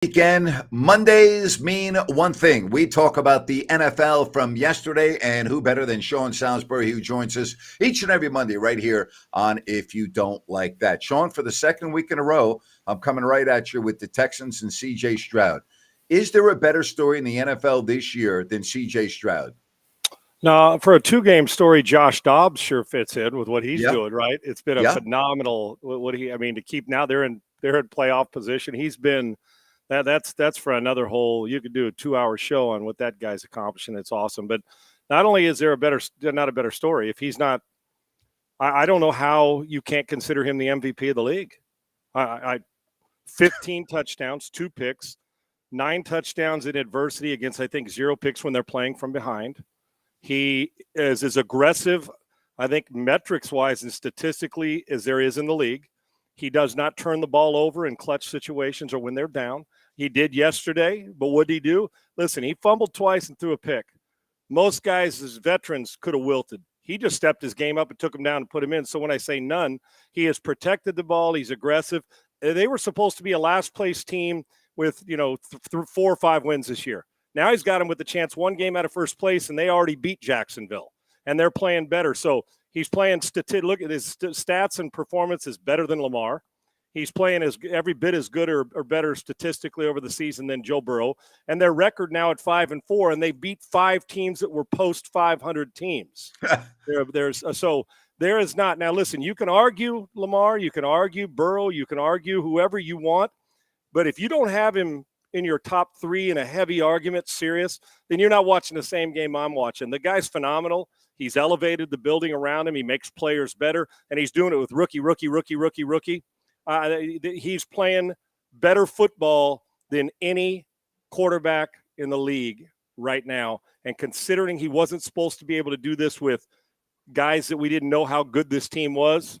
Weekend Mondays mean one thing. We talk about the NFL from yesterday, and who better than Sean Salisbury, who joins us each and every Monday right here on If You Don't Like That. Sean, for the second week in a row, I'm coming right at you with the Texans and C.J. Stroud. Is there a better story in the NFL this year than C.J. Stroud? Now, for a two-game story, Josh Dobbs sure fits in with what he's doing, right? It's been a phenomenal to keep now they're in playoff position. He's been that's for another whole. You could do a 2-hour show on what that guy's accomplishing. It's awesome. But not only is there not a better story, if he's not, I don't know how you can't consider him the MVP of the league. 15 touchdowns, 2 picks, 9 touchdowns in adversity against, I think, 0 picks when they're playing from behind. He is as aggressive, I think, metrics-wise and statistically as there is in the league. He does not turn the ball over in clutch situations or when they're down. He did yesterday, but what did he do? Listen, he fumbled twice and threw a pick. Most guys, as veterans, could have wilted. He just stepped his game up and took him down and put him in. So when I say none, he has protected the ball. He's aggressive. They were supposed to be a last-place team with, through 4 or 5 wins this year. Now he's got him with the chance 1 game out of first place, and they already beat Jacksonville, and they're playing better. So he's playing look at his stats and performance is better than Lamar. He's playing every bit as good or better statistically over the season than Joe Burrow, and their record now at 5-4, and they beat 5 teams that were post 500 teams. There is not. Now listen, you can argue Lamar, you can argue Burrow, you can argue whoever you want, but if you don't have him in your top 3 in a heavy argument, serious, then you're not watching the same game I'm watching. The guy's phenomenal. He's elevated the building around him. He makes players better, and he's doing it with rookie. He's playing better football than any quarterback in the league right now. And considering he wasn't supposed to be able to do this with guys that we didn't know how good this team was,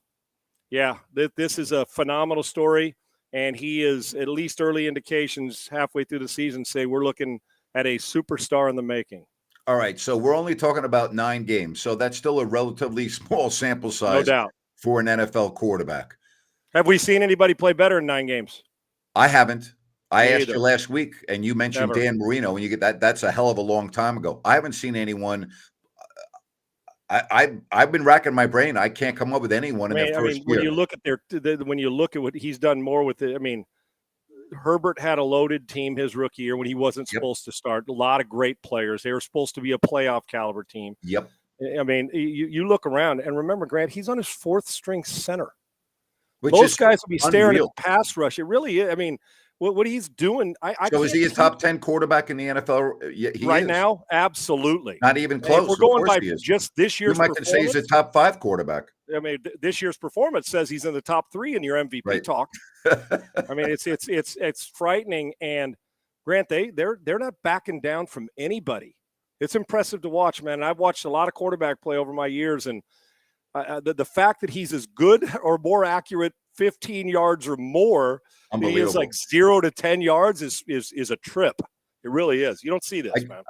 this is a phenomenal story. And he is, at least early indications halfway through the season, say we're looking at a superstar in the making. All right, so we're only talking about 9 games. So that's still a relatively small sample size, no doubt, for an NFL quarterback. Have we seen anybody play better in 9 games? I haven't. I Me asked either. you last week, and you mentioned Never. Dan Marino, and you get that. That's a hell of a long time ago. I haven't seen anyone. I've been racking my brain. I can't come up with anyone in their first year. When you look at when you look at what he's done more with it, Herbert had a loaded team his rookie year when he wasn't supposed to start. A lot of great players. They were supposed to be a playoff caliber team. Yep. You look around and remember, Grant, he's on his 4th string center. Which most guys will be staring unreal. at the pass rush. It really is. What he's doing. So is he a top 10 quarterback in the NFL? He right is. Now? Absolutely. Not even close. If we're going by just this year's performance. You might say he's a top 5 quarterback. This year's performance says he's in the top 3 in your MVP talk. It's frightening. And Grant, they're not backing down from anybody. It's impressive to watch, man. I've watched a lot of quarterback play over my years, and the fact that he's as good or more accurate 15 yards or more, he is like 0 to 10 yards is a trip. It really is. You don't see this, man.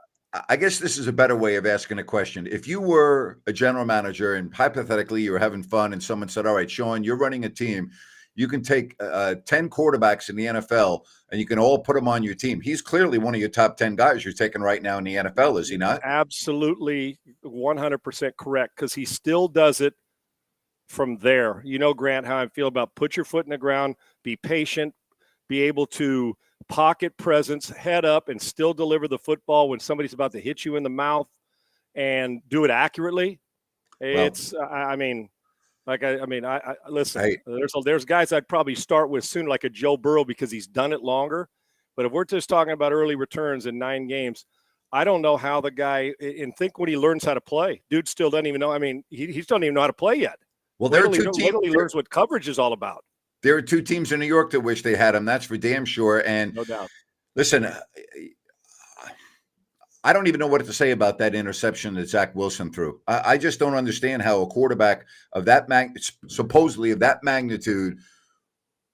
I guess this is a better way of asking a question. If you were a general manager and hypothetically you were having fun and someone said, all right, Sean, you're running a team. You can take 10 quarterbacks in the NFL and you can all put them on your team. He's clearly one of your top 10 guys you're taking right now in the NFL, is he not? Absolutely 100% correct, because he still does it from there. Grant, how I feel about put your foot in the ground, be patient, be able to pocket presence, head up, and still deliver the football when somebody's about to hit you in the mouth and do it accurately. It's, listen, hey, there's guys I'd probably start with soon, like a Joe Burrow, because he's done it longer. But if we're just talking about early returns in 9 games, I don't know how the guy, and think when he learns how to play, dude still doesn't even know. He doesn't even know how to play yet. Well, there are 2 teams. He learns what coverage is all about. There are 2 teams in New York that wish they had him. That's for damn sure. And no doubt. Listen, I don't even know what to say about that interception that Zach Wilson threw. I just don't understand how a quarterback of that supposedly of that magnitude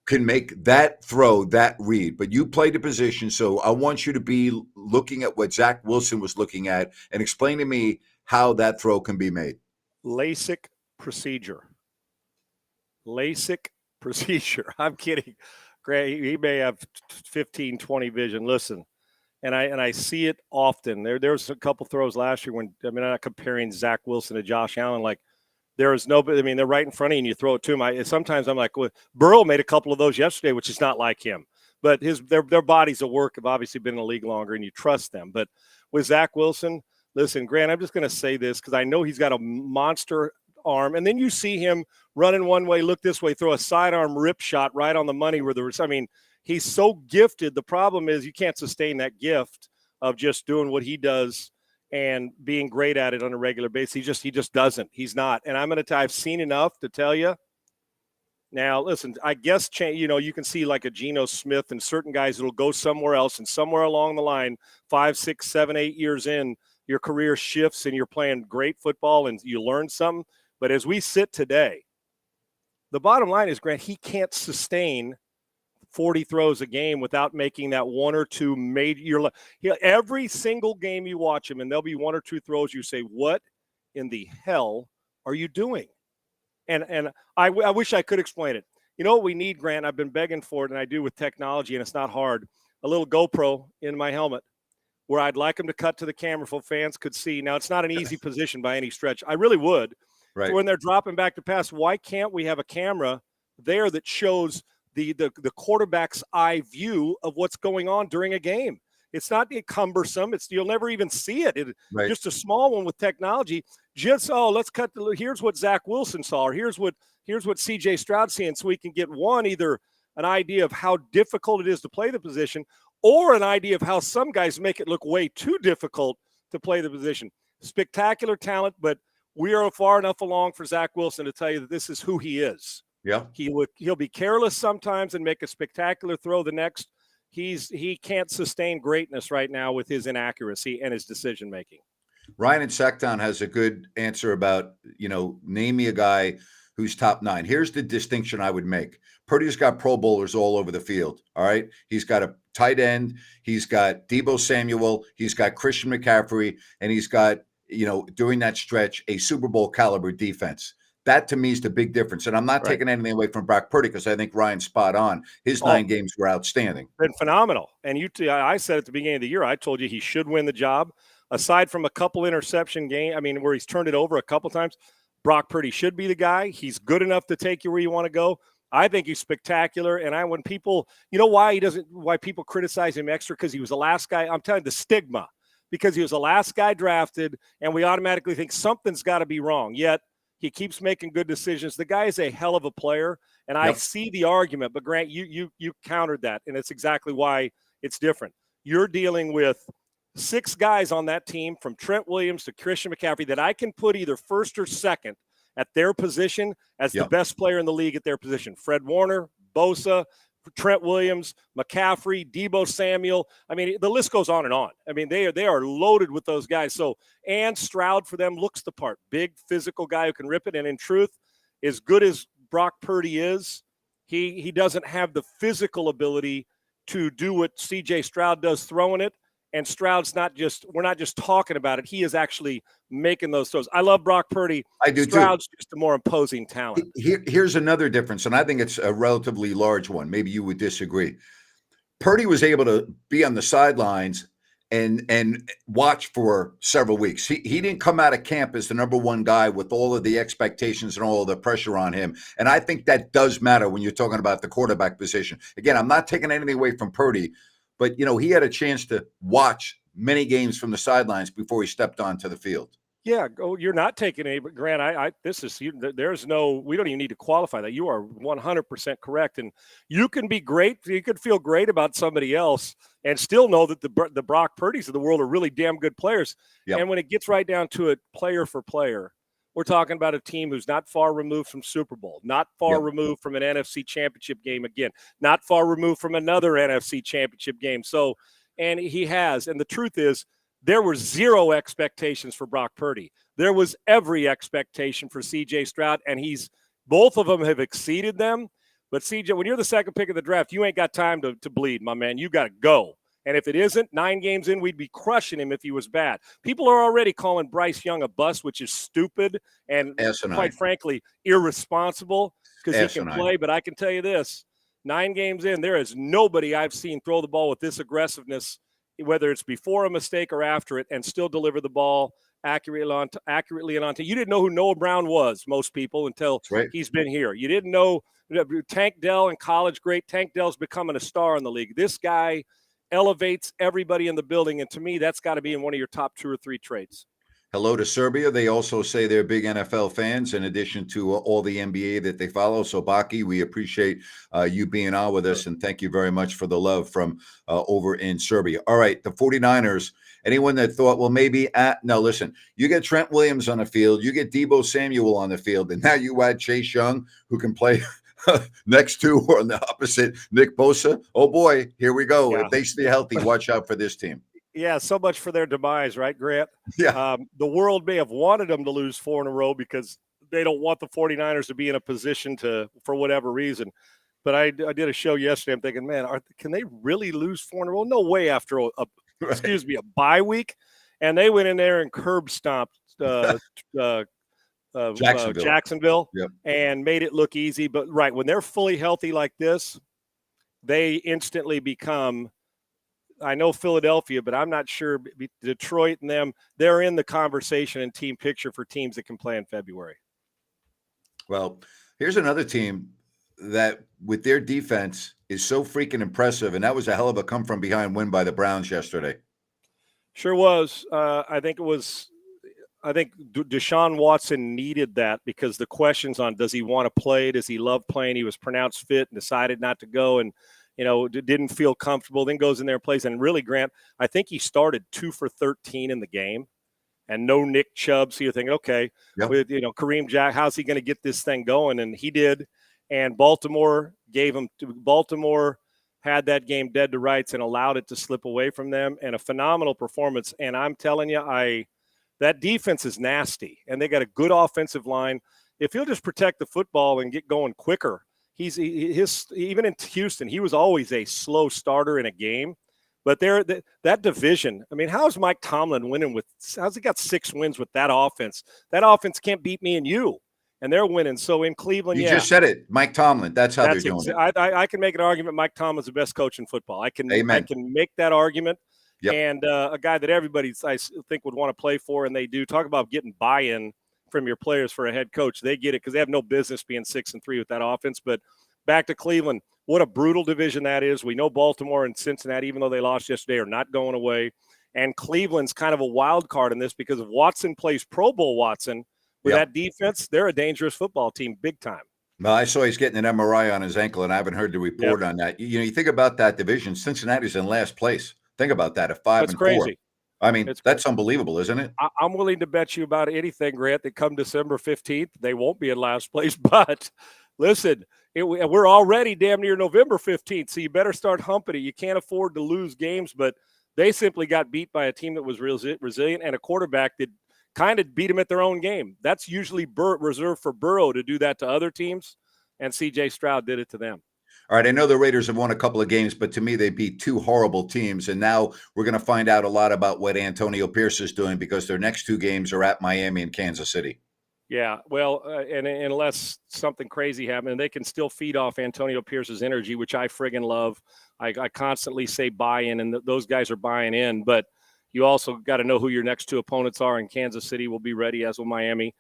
can make that throw, that read. But you played the position, so I want you to be looking at what Zach Wilson was looking at and explain to me how that throw can be made. LASIK procedure. I'm kidding. Grant, he may have 15, 20 vision. Listen, and I see it often. There's a couple throws last year when, I mean, I'm not comparing Zach Wilson to Josh Allen. Like, there is nobody. I mean, they're right in front of you, and you throw it to him. Sometimes I'm like, well, Burrow made a couple of those yesterday, which is not like him. But their bodies of work have obviously been in the league longer, and you trust them. But with Zach Wilson, listen, Grant, I'm just going to say this because I know he's got a monster arm, and then you see him running one way, look this way, throw a sidearm rip shot right on the money where there was. I mean, he's so gifted. The problem is you can't sustain that gift of just doing what he does and being great at it on a regular basis. He just doesn't. He's not. And I'm going to tell you, I've seen enough to tell you. Now, listen, I guess, you can see like a Geno Smith and certain guys that'll go somewhere else, and somewhere along the line, 5, 6, 7, 8 years in, your career shifts and you're playing great football and you learn something. But as we sit today, the bottom line is, Grant, he can't sustain 40 throws a game without making that one or two major. Every single game you watch him, and there'll be one or two throws you say, what in the hell are you doing? And I wish I could explain it. You know what we need, Grant? I've been begging for it, and I do with technology, and it's not hard. A little GoPro in my helmet where I'd like them to cut to the camera so fans could see. Now, it's not an easy position by any stretch. I really would. Right. So when they're dropping back to pass, why can't we have a camera there that shows the quarterback's eye view of what's going on during a game? It's not cumbersome. You'll never even see it. Right. Just a small one with technology. Let's cut here's what Zach Wilson saw, or here's what CJ Stroud's seeing, so we can get either an idea of how difficult it is to play the position, or an idea of how some guys make it look way too difficult to play the position. Spectacular talent, but we are far enough along for Zach Wilson to tell you that this is who he is. Yeah. He'll be careless sometimes and make a spectacular throw the next. He can't sustain greatness right now with his inaccuracy and his decision making. Ryan in Sacktown has a good answer about, name me a guy who's top 9. Here's the distinction I would make. Purdy's got Pro Bowlers all over the field. All right. He's got a tight end. He's got Deebo Samuel. He's got Christian McCaffrey. And he's got, during that stretch, a Super Bowl caliber defense. That to me is the big difference. And I'm not taking anything away from Brock Purdy because I think Ryan's spot on. His 9 games were outstanding. Been phenomenal. And I said at the beginning of the year, I told you he should win the job. Aside from a couple interception where he's turned it over a couple times, Brock Purdy should be the guy. He's good enough to take you where you want to go. I think he's spectacular. And when people, why people criticize him extra? Because he was the last guy. I'm telling you, the stigma, because he was the last guy drafted, and we automatically think something's got to be wrong. Yet he keeps making good decisions. The guy is a hell of a player, and I see the argument. But Grant, you countered that, and it's exactly why it's different. You're dealing with 6 guys on that team, from Trent Williams to Christian McCaffrey, that I can put either first or second at their position as the best player in the league at their position. Fred Warner, Bosa, Trent Williams, McCaffrey, Deebo Samuel. I mean, the list goes on and on. I mean, they are loaded with those guys. So, and Stroud for them looks the part. Big physical guy who can rip it. And in truth, as good as Brock Purdy is, he doesn't have the physical ability to do what CJ Stroud does throwing it. And Stroud's we're not just talking about it. He is actually making those throws. I love Brock Purdy. I do Stroud's too. just a more imposing talent. Here's another difference, and I think it's a relatively large one. Maybe you would disagree. Purdy was able to be on the sidelines and watch for several weeks. He didn't come out of camp as the number 1 guy with all of the expectations and all of the pressure on him. And I think that does matter when you're talking about the quarterback position. Again, I'm not taking anything away from Purdy, but, he had a chance to watch many games from the sidelines before he stepped onto the field. Yeah, you're not taking any, but Grant, we don't even need to qualify that. You are 100% correct. And you can be great. You could feel great about somebody else and still know that the Brock Purdy's of the world are really damn good players. Yep. And when it gets right down to it, player for player, we're talking about a team who's not far removed from Super Bowl, not far removed from an NFC championship game again, not far removed from another NFC championship game. So, and he has, and the truth is, there were 0 expectations for Brock Purdy. There was every expectation for CJ Stroud, and both of them have exceeded them. But CJ, when you're the second pick of the draft, you ain't got time to bleed, my man. You got to go. And if it isn't, 9 games in, we'd be crushing him if he was bad. People are already calling Bryce Young a bust, which is stupid and quite frankly irresponsible because he can play. But I can tell you this, 9 games in, there is nobody I've seen throw the ball with this aggressiveness, whether it's before a mistake or after it, and still deliver the ball accurately and on time. You didn't know who Noah Brown was, most people, until right. he's been here. You didn't know Tank Dell in college, great. Tank Dell's becoming a star in the league. This guy elevates everybody in the building, and to me, that's got to be in one of your top 2 or 3 traits. Hello to Serbia. They also say they're big NFL fans in addition to all the NBA that they follow. So, Baki, we appreciate you being on with us, and thank you very much for the love from over in Serbia. All right, the 49ers, anyone that thought, well, maybe no, listen, you get Trent Williams on the field, you get Deebo Samuel on the field, and now you add Chase Young, who can play next to or on the opposite Nick Bosa. Oh, boy, here we go. Yeah. If they stay healthy, watch out for this team. Yeah, so much for their demise, right, Grant? Yeah. The world may have wanted them to lose 4 in a row because they don't want the 49ers to be in a position to, for whatever reason. But I did a show yesterday. I'm thinking, man, can they really lose 4 in a row? No way after a bye week. And they went in there and curb stomped Jacksonville Yep. and made it look easy. But, right, when they're fully healthy like this, they instantly become – I know Philadelphia, but I'm not sure Detroit and them, they're in the conversation and team picture for teams that can play in February. Well, here's another team that with their defense is so freaking impressive, and that was a hell of a come-from-behind win by the Browns yesterday. Sure was. I think Deshaun Watson needed that because the questions on does he want to play, does he love playing, he was pronounced fit and decided not to go and didn't feel comfortable, then goes in there and plays. And really, Grant, I think he started 2 for 13 in the game and no Nick Chubb. So you're thinking, okay, with, Kareem Jack, how's he going to get this thing going? And he did. And Baltimore had that game dead to rights and allowed it to slip away from them, and a phenomenal performance. And I'm telling you, that defense is nasty and they got a good offensive line. If he'll just protect the football and get going quicker, even in Houston, he was always a slow starter in a game. But that division, I mean, how's Mike Tomlin winning how's he got 6 wins with that offense? That offense can't beat me and you, and they're winning. So in Cleveland, you just said it, Mike Tomlin. That's how they're doing it. I can make an argument Mike Tomlin's the best coach in football. I can make that argument. Yep. And a guy that everybody, I think, would want to play for, and they do. Talk about getting buy-in from your players for a head coach. They get it because they have no business being 6-3 with that offense. But back to Cleveland, what a brutal division that is. We know Baltimore and Cincinnati, even though they lost yesterday, are not going away. And Cleveland's kind of a wild card in this because if Watson plays Pro Bowl Watson with that defense, they're a dangerous football team big time. Well, I saw he's getting an MRI on his ankle, and I haven't heard the report on that. You think about that division, Cincinnati's in last place. Think about that, at 5-4. That's crazy. I mean, that's unbelievable, isn't it? I'm willing to bet you about anything, Grant, that come December 15th, they won't be in last place. But listen, we're already damn near November 15th, so you better start humping it. You can't afford to lose games, but they simply got beat by a team that was resilient and a quarterback that kind of beat them at their own game. That's usually reserved for Burrow to do that to other teams, and C.J. Stroud did it to them. All right, I know the Raiders have won a couple of games, but to me, they beat 2 horrible teams. And now we're going to find out a lot about what Antonio Pierce is doing because their next 2 games are at Miami and Kansas City. Yeah, well, and unless something crazy happens, they can still feed off Antonio Pierce's energy, which I friggin' love. I constantly say buy in, and those guys are buying in. But you also got to know who your next 2 opponents are, and Kansas City will be ready, as will Miami.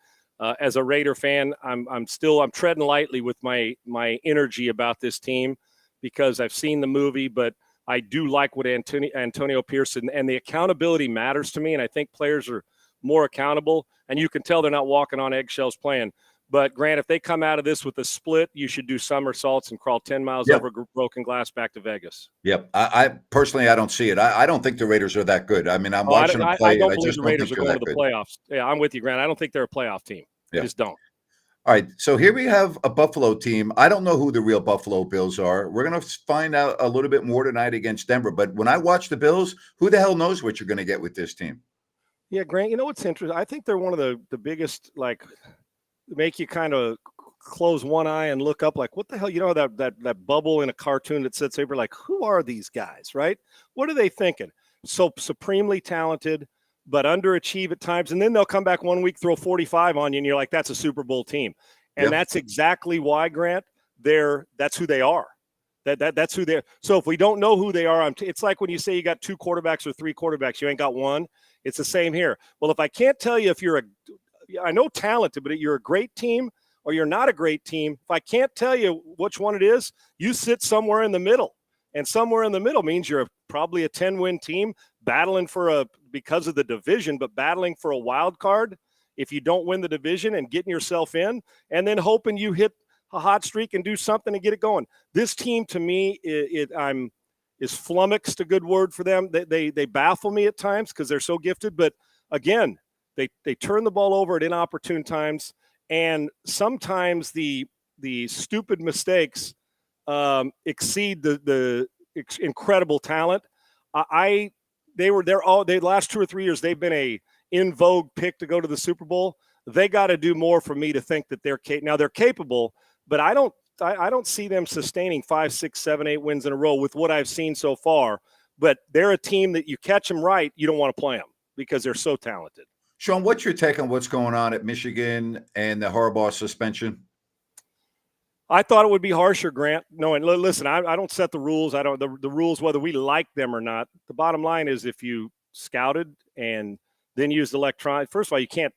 As a Raider fan, I'm treading lightly with my energy about this team because I've seen the movie, but I do like what Antonio Pierce and the accountability matters to me, and I think players are more accountable, and you can tell they're not walking on eggshells playing. But, Grant, if they come out of this with a split, you should do somersaults and crawl 10 miles over broken glass back to Vegas. Yep. I personally, I don't see it. I don't think the Raiders are that good. I mean, I'm watching them play. I don't believe the Raiders are going to the playoffs. Yeah, I'm with you, Grant. I don't think they're a playoff team. I just don't. All right, so here we have a Buffalo team. I don't know who the real Buffalo Bills are. We're going to find out a little bit more tonight against Denver. But when I watch the Bills, who the hell knows what you're going to get with this team? Yeah, Grant, you know what's interesting? I think they're one of the biggest, make you kind of close one eye and look up what the hell, that bubble in a cartoon that sits over who are these guys, right? What are they thinking? So supremely talented, but underachieve at times. And then they'll come back one week, throw 45 on you, and you're like, that's a Super Bowl team. And that's exactly why, Grant, that's who they are. That's who they're. So if we don't know who they are, it's like when you say you got 2 quarterbacks or 3 quarterbacks, you ain't got one. It's the same here. Well, if I can't tell you if you're I know talented, but you're a great team or you're not a great team, if I can't tell you which one it is, you sit somewhere in the middle. And somewhere in the middle means you're probably a 10-win team battling because of the division, but battling for a wild card if you don't win the division and getting yourself in, and then hoping you hit a hot streak and do something to get it going. This team, to me, is flummoxed, a good word for them. They baffle me at times because they're so gifted, but again, they turn the ball over at inopportune times, and sometimes the stupid mistakes exceed the incredible talent. The last 2 or 3 years they've been a in vogue pick to go to the Super Bowl. They got to do more for me to think that they're capable, but I don't see them sustaining 5, 6, 7, 8 wins in a row with what I've seen so far. But they're a team that you catch them right, you don't want to play them because they're so talented. Sean, what's your take on what's going on at Michigan and the Harbaugh suspension? I thought it would be harsher, Grant. No, and listen, I don't set the rules. I don't the rules whether we like them or not. The bottom line is if you scouted and then used electronic. First of all, you can't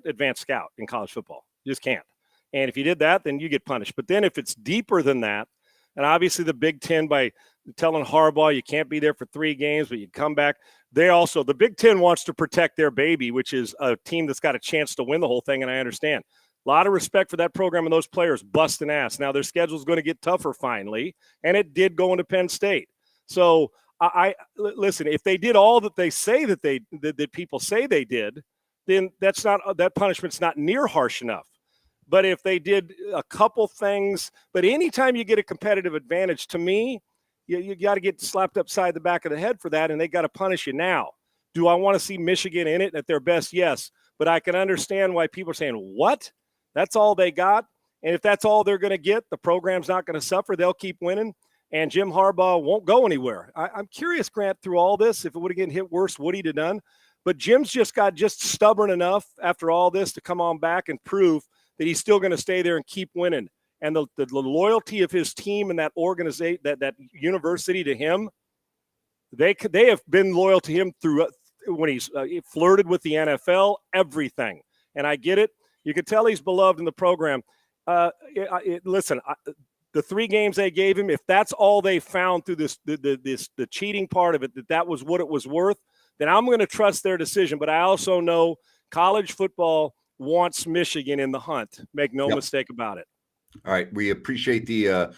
advance scout in college football. You just can't. And if you did that, then you get punished. But then if it's deeper than that, and obviously the Big Ten by telling Harbaugh you can't be there for 3 games, but you come back. The Big Ten wants to protect their baby, which is a team that's got a chance to win the whole thing, and I understand. A lot of respect for that program and those players busting ass. Now their schedule is going to get tougher finally, and it did go into Penn State. So I listen. If they did all that they say that people say they did, then that punishment's not near harsh enough. But if they did a couple things, but anytime you get a competitive advantage, to me, you got to get slapped upside the back of the head for that, and they got to punish you now. Do I want to see Michigan in it at their best? Yes, but I can understand why people are saying, "What? That's all they got?" And if that's all they're going to get, the program's not going to suffer. They'll keep winning, and Jim Harbaugh won't go anywhere. I'm curious, Grant, through all this, if it would have gotten hit worse, would he have done? But Jim's got stubborn enough after all this to come on back and prove that he's still going to stay there and keep winning. And the loyalty of his team and that organization, that university to him, they have been loyal to him through when he's flirted with the NFL, everything. And I get it. You can tell he's beloved in the program. Listen, the 3 games they gave him, if that's all they found through the cheating part of it, that was what it was worth, then I'm going to trust their decision. But I also know college football wants Michigan in the hunt. Make no mistake about it. All right. We appreciate the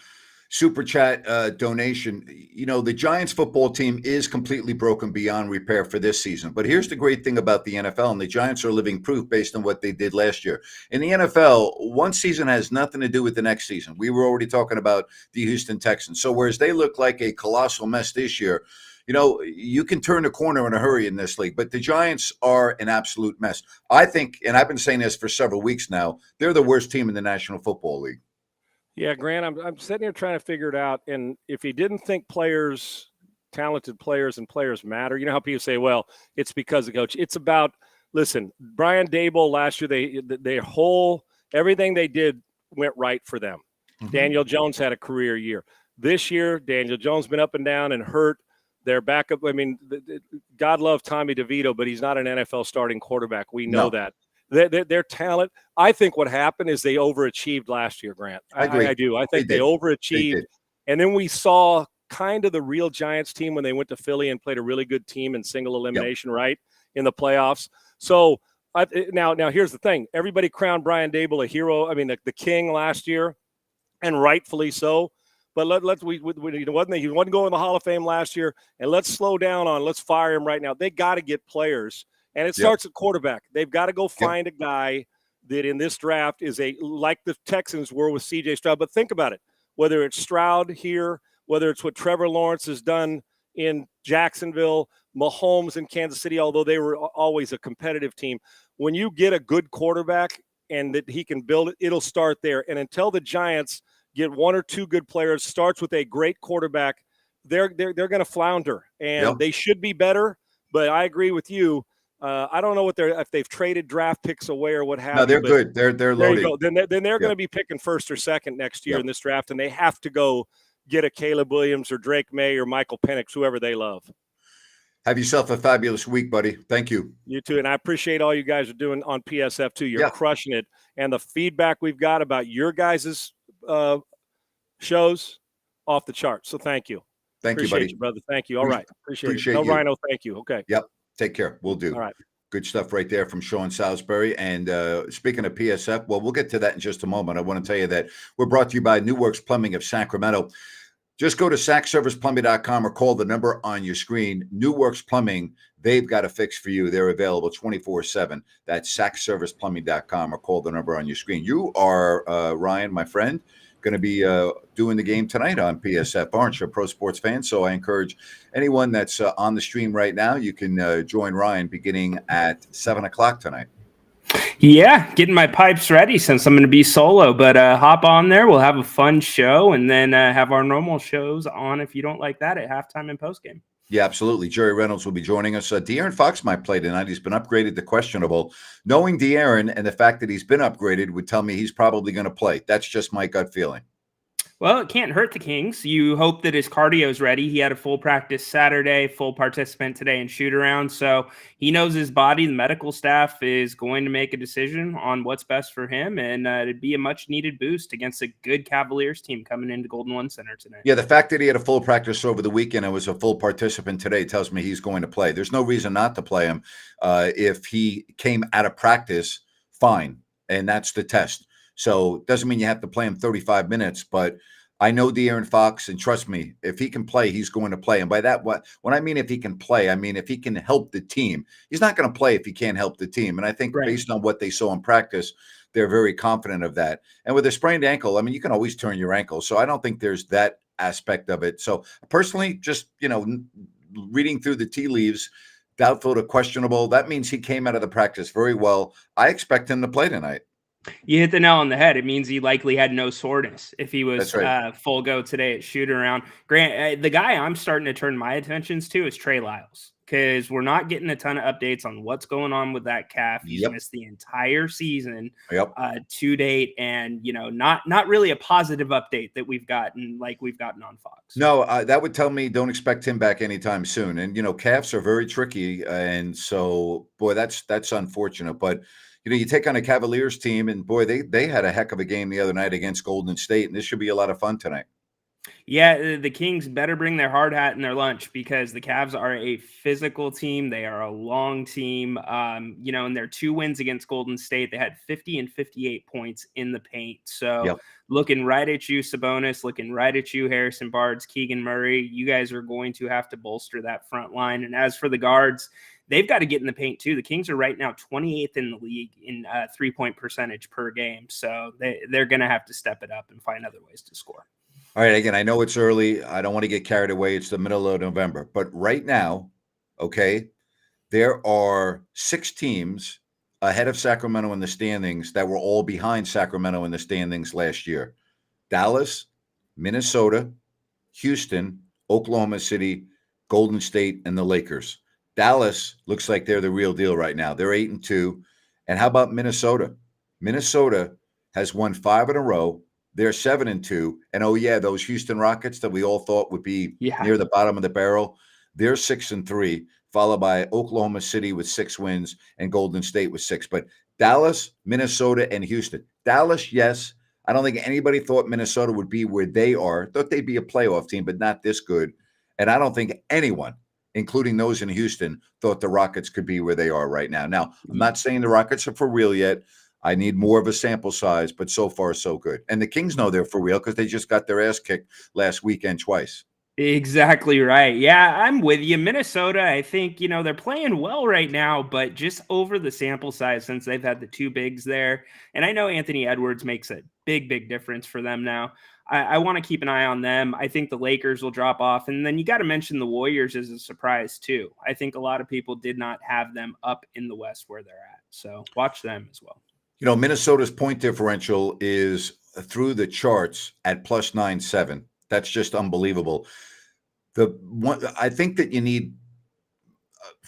super chat donation. You know, the Giants football team is completely broken beyond repair for this season. But here's the great thing about the NFL, and the Giants are living proof based on what they did last year. In the NFL, one season has nothing to do with the next season. We were already talking about the Houston Texans. So whereas they look like a colossal mess this year, you know, you can turn the corner in a hurry in this league, but the Giants are an absolute mess. I think, and I've been saying this for several weeks now, they're the worst team in the National Football League. Yeah, Grant, I'm sitting here trying to figure it out. And if he didn't think talented players and players matter, you know how people say, well, it's because of coach. It's about, listen, Brian Daboll last year, everything they did went right for them. Mm-hmm. Daniel Jones had a career year. This year, Daniel Jones been up and down and hurt. Their backup, I mean, God love Tommy DeVito, but he's not an NFL starting quarterback. We know that. Their talent, I think what happened is they overachieved last year, Grant. I agree. I do. I think they overachieved. And then we saw kind of the real Giants team when they went to Philly and played a really good team in single elimination, right, in the playoffs. So now here's the thing. Everybody crowned Brian Daboll a hero, I mean, the king last year, and rightfully so. But he wasn't going to the Hall of Fame last year, and let's slow down let's fire him right now. They got to get players, and it starts at quarterback. They've got to go find a guy that in this draft is like the Texans were with C.J. Stroud. But think about it, whether it's Stroud here, whether it's what Trevor Lawrence has done in Jacksonville, Mahomes in Kansas City, although they were always a competitive team. When you get a good quarterback and that he can build it, it'll start there. And until the Giants get 1 or 2 good players, starts with a great quarterback, they're going to flounder, and they should be better. But I agree with you. I don't know if they've traded draft picks away or what have you. No, they're good. They're loaded. Then they're going to be picking first or second next year in this draft, and they have to go get a Caleb Williams or Drake May or Michael Penix, whoever they love. Have yourself a fabulous week, buddy. Thank you. You too. And I appreciate all you guys are doing on PSF too. You're crushing it. And the feedback we've got about your guys' shows, off the charts. So thank you. Thank you, buddy. Brother. Thank you. All right. Appreciate it. No, you. Rhino, thank you. Okay. Yep. Take care. We'll do. All right. Good stuff right there from Sean Salisbury. And speaking of PSF, well, we'll get to that in just a moment. I want to tell you that we're brought to you by New Works Plumbing of Sacramento. Just go to sackserviceplumbing.com or call the number on your screen. New Works Plumbing, they've got a fix for you. They're available 24/7. That's sackserviceplumbing.com or call the number on your screen. You are, Ryan, my friend, going to be doing the game tonight on PSF, aren't you, a pro sports fan? So I encourage anyone that's on the stream right now, you can join Ryan beginning at 7 o'clock tonight. Yeah, getting my pipes ready since I'm going to be solo, but hop on there. We'll have a fun show and then have our normal shows on if you don't like that at halftime and postgame. Yeah, absolutely. Jerry Reynolds will be joining us. De'Aaron Fox might play tonight. He's been upgraded to questionable. Knowing De'Aaron and the fact that he's been upgraded would tell me he's probably going to play. That's just my gut feeling. Well, it can't hurt the Kings. You hope that his cardio is ready. He had a full practice Saturday, full participant today in shoot around. So he knows his body. The medical staff is going to make a decision on what's best for him. And it'd be a much needed boost against a good Cavaliers team coming into Golden One Center tonight. Yeah, the fact that he had a full practice over the weekend and was a full participant today tells me he's going to play. There's no reason not to play him if he came out of practice fine. And that's the test. So it doesn't mean you have to play him 35 minutes, but I know De'Aaron Fox, and trust me, if he can play, he's going to play. And by that, when I mean if he can play, I mean if he can help the team. He's not going to play if he can't help the team. And I think based on what they saw in practice, they're very confident of that. And with a sprained ankle, I mean, you can always turn your ankle. So I don't think there's that aspect of it. So personally, just, reading through the tea leaves, doubtful to questionable, that means he came out of the practice very well. I expect him to play tonight. You hit the nail on the head. It means he likely had no soreness if he was full go today at shoot around. Grant, the guy I'm starting to turn my attentions to is Trey Lyles, because we're not getting a ton of updates on what's going on with that calf. He's missed the entire season to date, and not really a positive update that we've gotten on Fox. No, that would tell me don't expect him back anytime soon. And calves are very tricky, and so boy, that's unfortunate. But you take on a Cavaliers team, and boy, they had a heck of a game the other night against Golden State, and this should be a lot of fun tonight. Yeah, the Kings better bring their hard hat and their lunch, because the Cavs are a physical team. They are a long team. In their 2 wins against Golden State, they had 50 and 58 points in the paint. So looking right at you, Sabonis, looking right at you, Harrison Barnes, Keegan Murray. You guys are going to have to bolster that front line. And as for the guards, they've got to get in the paint too. The Kings are right now 28th in the league in 3-point percentage per game. So they're going to have to step it up and find other ways to score. All right, again, I know it's early. I don't want to get carried away. It's the middle of November. But right now, there are 6 teams ahead of Sacramento in the standings that were all behind Sacramento in the standings last year. Dallas, Minnesota, Houston, Oklahoma City, Golden State, and the Lakers. Dallas looks like they're the real deal right now. They're 8-2. And how about Minnesota? Minnesota has won 5 in a row. They're 7-2. And those Houston Rockets that we all thought would be near the bottom of the barrel, they're 6-3, followed by Oklahoma City with 6 wins and Golden State with 6. But Dallas, Minnesota, and Houston. Dallas, yes. I don't think anybody thought Minnesota would be where they are. Thought they'd be a playoff team, but not this good. And I don't think anyone, including those in Houston, thought the Rockets could be where they are right now. Now, I'm not saying the Rockets are for real yet. I need more of a sample size, but so far, so good. And the Kings know they're for real because they just got their ass kicked last weekend twice. Exactly right. Yeah, I'm with you. Minnesota, I think, they're playing well right now, but just over the sample size since they've had the 2 bigs there. And I know Anthony Edwards makes a big, big difference for them now. I want to keep an eye on them. I think the Lakers will drop off. And then you got to mention the Warriors as a surprise, too. I think a lot of people did not have them up in the West where they're at. So watch them as well. Minnesota's point differential is through the charts at plus 9.7. That's just unbelievable. I think that you need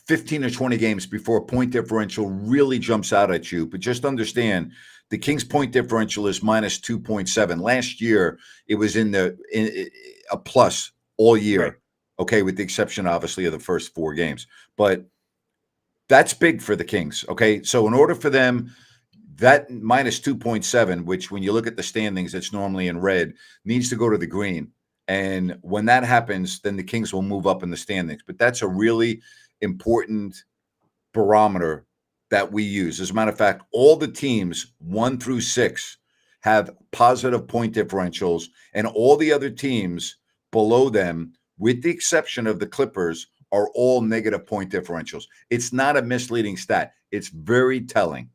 15 or 20 games before point differential really jumps out at you. But just understand, the Kings' point differential is minus 2.7. Last year, it was a plus all year. Right. Okay, with the exception, obviously, of the first 4 games. But that's big for the Kings. Okay, so in order for them, that minus 2.7, which when you look at the standings, it's normally in red, needs to go to the green. And when that happens, then the Kings will move up in the standings. But that's a really important barometer that we use. As a matter of fact, all the teams 1 through 6 have positive point differentials, and all the other teams below them, with the exception of the Clippers, are all negative point differentials. It's not a misleading stat. It's very telling.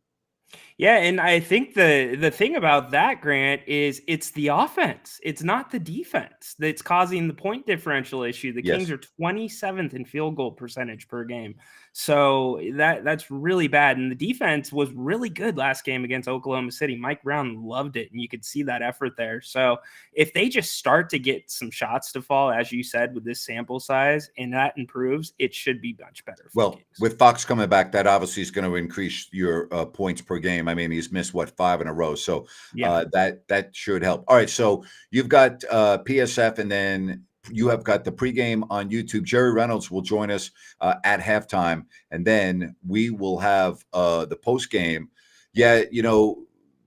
Yeah, and I think the thing about that, Grant, is it's the offense. It's not the defense that's causing the point differential issue. The Kings Yes. are 27th in field goal percentage per game. So that's really bad. And the defense was really good last game against Oklahoma City. Mike Brown loved it, and you could see that effort there. So if they just start to get some shots to fall, as you said, with this sample size, and that improves, it should be much better for the Well, Kings. with Fox coming back, that obviously is going to increase your points per game. I mean, he's missed 5 in a row, so Yeah. that should help. All right, so you've got PSF, and then you have got the pregame on YouTube. Jerry Reynolds will join us at halftime, and then we will have the postgame. Yeah,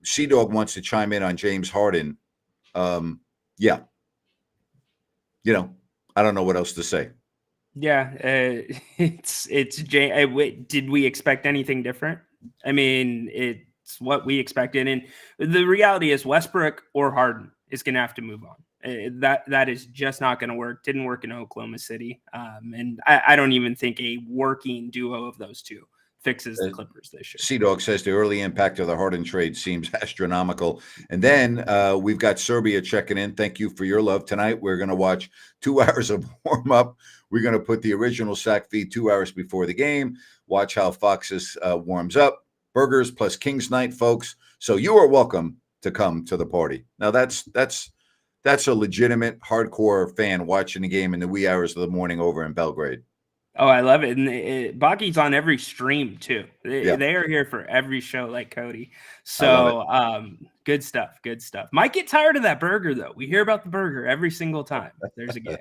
Sea Dog wants to chime in on James Harden. Yeah, I don't know what else to say. Yeah, it's did we expect anything different? I mean, it's what we expected, and the reality is Westbrook or Harden is going to have to move on. That is just not going to work. Didn't work in Oklahoma City, and I don't even think a working duo of those two fixes the Clippers this year. Sea Dog says the early impact of the Harden trade seems astronomical. And then we've got Serbia checking in. Thank you for your love. Tonight, we're going to watch 2 hours of warm-up. We're going to put the original sack feed 2 hours before the game. Watch how Fox's warms up. Burgers plus Kings night, folks. So you are welcome to come to the party. Now, that's a legitimate hardcore fan watching the game in the wee hours of the morning over in Belgrade. Oh, I love it. And Baki's on every stream too. Yeah. They are here for every show like Cody. So good stuff. Good stuff. Might get tired of that burger though. We hear about the burger every single time there's a game.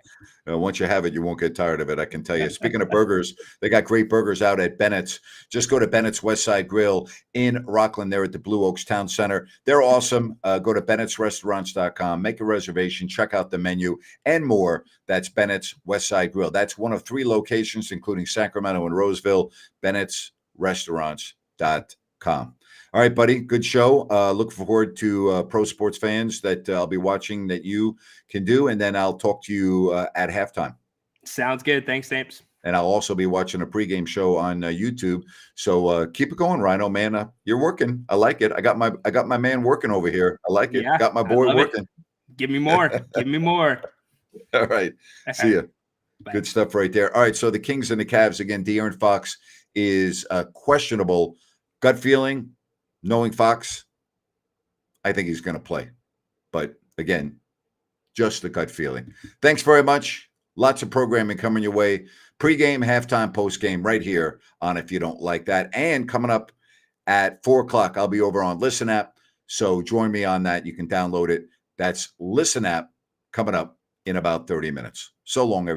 Once you have it, you won't get tired of it, I can tell you. Speaking of burgers, they got great burgers out at Bennett's. Just go to Bennett's West Side Grill in Rockland. They're at the Blue Oaks Town Center. They're awesome. Go to Bennett'sRestaurants.com, make a reservation, check out the menu and more. That's Bennett's West Side Grill. That's one of 3 locations, including Sacramento and Roseville. Bennett'sRestaurants.com. All right, buddy. Good show. Look forward to pro sports fans that I'll be watching that you can do. And then I'll talk to you at halftime. Sounds good. Thanks, Stamps. And I'll also be watching a pregame show on YouTube. So keep it going, Rhino, man. You're working. I like it. I got my man working over here. I like it. Yeah, got my boy working. Give me more. Give me more. All right. See ya. Bye. Good stuff right there. All right. So the Kings and the Cavs again. De'Aaron Fox is questionable. Gut feeling. Knowing Fox, I think he's going to play. But again, just the gut feeling. Thanks very much. Lots of programming coming your way. Pre-game, halftime, post-game right here on If You Don't Like That. And coming up at 4 o'clock, I'll be over on Listen App. So join me on that. You can download it. That's Listen App coming up in about 30 minutes. So long, everybody.